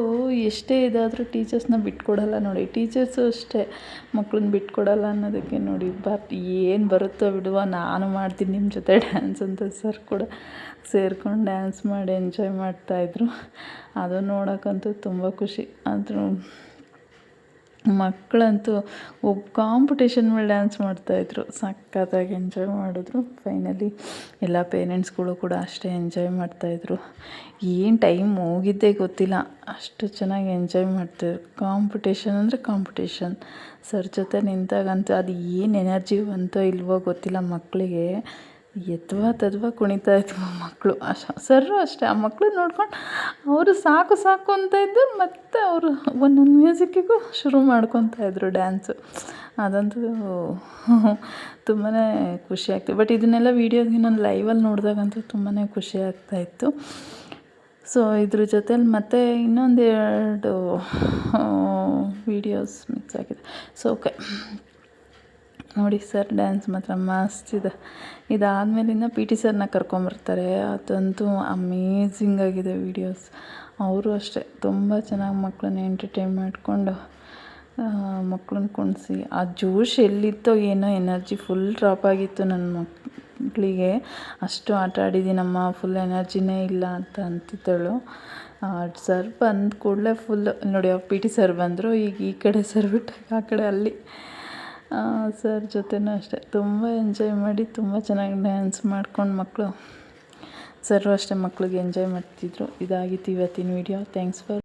A: ಎಷ್ಟೇ ಇದಾದರೂ ಟೀಚರ್ಸ್ನ ಬಿಟ್ಕೊಡಲ್ಲ ನೋಡಿ. ಟೀಚರ್ಸು ಅಷ್ಟೇ ಮಕ್ಳನ್ನ ಬಿಟ್ಕೊಡಲ್ಲ ಅನ್ನೋದಕ್ಕೆ ನೋಡಿ, ಏನು ಬರುತ್ತೋ ಬಿಡುವ, ನಾನು ಮಾಡ್ತೀನಿ ನಿಮ್ಮ ಜೊತೆ ಡ್ಯಾನ್ಸ್ ಅಂತ ಸರ್ ಕೂಡ ಸೇರ್ಕೊಂಡು ಡ್ಯಾನ್ಸ್ ಮಾಡಿ ಎಂಜಾಯ್ ಮಾಡ್ತಾಯಿದ್ರು. ಅದು ನೋಡೋಕ್ಕಂತೂ ತುಂಬ ಖುಷಿ. ಆದರೂ ಮಕ್ಕಳಂತೂ ಕಾಂಪಿಟೇಷನ್ ಮೇಲೆ ಡ್ಯಾನ್ಸ್ ಮಾಡ್ತಾಯಿದ್ರು, ಸಖತ್ತಾಗಿ ಎಂಜಾಯ್ ಮಾಡಿದ್ರು. ಫೈನಲಿ ಎಲ್ಲ ಪೇರೆಂಟ್ಸ್ಗಳು ಕೂಡ ಅಷ್ಟೇ ಎಂಜಾಯ್ ಮಾಡ್ತಾಯಿದ್ರು. ಏನು ಟೈಮ್ ಹೋಗಿದ್ದೇ ಗೊತ್ತಿಲ್ಲ, ಅಷ್ಟು ಚೆನ್ನಾಗಿ ಎಂಜಾಯ್ ಮಾಡ್ತಾಯಿದ್ರು. ಕಾಂಪಿಟೇಷನ್ ಅಂದರೆ ಕಾಂಪಿಟೇಷನ್. ಸರ್ ಜೊತೆ ನಿಂತಾಗಂತೂ ಅದು ಏನು ಎನರ್ಜಿ ಬಂತೋ ಇಲ್ವೋ ಗೊತ್ತಿಲ್ಲ, ಮಕ್ಕಳಿಗೆ ತದ್ವಾ ಕುಣಿತಾ ಇದ್ವು ಮಕ್ಕಳು. ಸರ್ರು ಅಷ್ಟೇ ಆ ಮಕ್ಕಳು ನೋಡ್ಕೊಂಡು ಅವರು ಸಾಕು ಅಂತ ಇದ್ದು, ಮತ್ತು ಅವರು ಒಂದೊಂದು ಮ್ಯೂಸಿಕ್ಕಿಗೂ ಶುರು ಮಾಡ್ಕೊತಾಯಿದ್ರು ಡ್ಯಾನ್ಸು. ಅದಂತೂ ತುಂಬಾ ಖುಷಿ ಆಗ್ತಿತ್ತು. ಬಟ್ ಇದನ್ನೆಲ್ಲ ವೀಡಿಯೋಗೆ ನಾನು ಲೈವಲ್ಲಿ ನೋಡಿದಾಗಂತೂ ತುಂಬಾ ಖುಷಿ ಆಗ್ತಾಯಿತ್ತು. ಸೊ ಇದ್ರ ಜೊತೇಲಿ ಮತ್ತೆ ಇನ್ನೊಂದೆರಡು ವೀಡಿಯೋಸ್ ಮಿಕ್ಸ್ ಆಗಿದೆ. ಸೊ ಓಕೆ ನೋಡಿ, ಸರ್ ಡ್ಯಾನ್ಸ್ ಮಾತ್ರ ಮಸ್ತ್ ಇದೆ. ಇದಾದಮೇಲಿಂದ ಪಿ ಟಿ ಸರ್ನ ಕರ್ಕೊಂಬರ್ತಾರೆ. ಅದಂತೂ ಅಮೇಝಿಂಗ್ ಆಗಿದೆ ವೀಡಿಯೋಸ್. ಅವರು ಅಷ್ಟೇ ತುಂಬ ಚೆನ್ನಾಗಿ ಮಕ್ಕಳನ್ನ ಎಂಟರ್ಟೈನ್ ಮಾಡಿಕೊಂಡು ಮಕ್ಕಳನ್ನ ಕುಣಿಸಿ, ಆ ಜೋಶ್ ಎಲ್ಲಿತ್ತೋ ಏನೋ ಎನರ್ಜಿ ಫುಲ್ ಡ್ರಾಪ್ ಆಗಿತ್ತು ನನ್ನ ಮಕ್ಕಳಿಗೆ. ಅಷ್ಟು ಆಟ ಆಡಿದ್ದೀನಮ್ಮ, ಫುಲ್ ಎನರ್ಜಿನೇ ಇಲ್ಲ ಅಂತ ಅಂತಿದ್ದಳು. ಸರ್ ಬಂದ ಕೂಡಲೇ ಫುಲ್ ನೋಡಿ, ಪಿ ಟಿ ಸರ್ ಬಂದರು. ಈಗ ಈ ಕಡೆ ಸರ್ ಬಿಟ್ಟು ಆ ಕಡೆ ಅಲ್ಲಿ ಸರ್ ಜೊತೆನೂ ಅಷ್ಟೇ ತುಂಬ ಎಂಜಾಯ್ ಮಾಡಿ ತುಂಬ ಚೆನ್ನಾಗಿ ಡ್ಯಾನ್ಸ್ ಮಾಡ್ಕೊಂಡು ಮಕ್ಕಳು ಸರ್ ಅಷ್ಟೇ ಮಕ್ಳಿಗೆ ಎಂಜಾಯ್ ಮಾಡ್ತಿದ್ರು. ಇದಾಗಿತ್ತು ಇವತ್ತಿನ ವಿಡಿಯೋ. Thanks for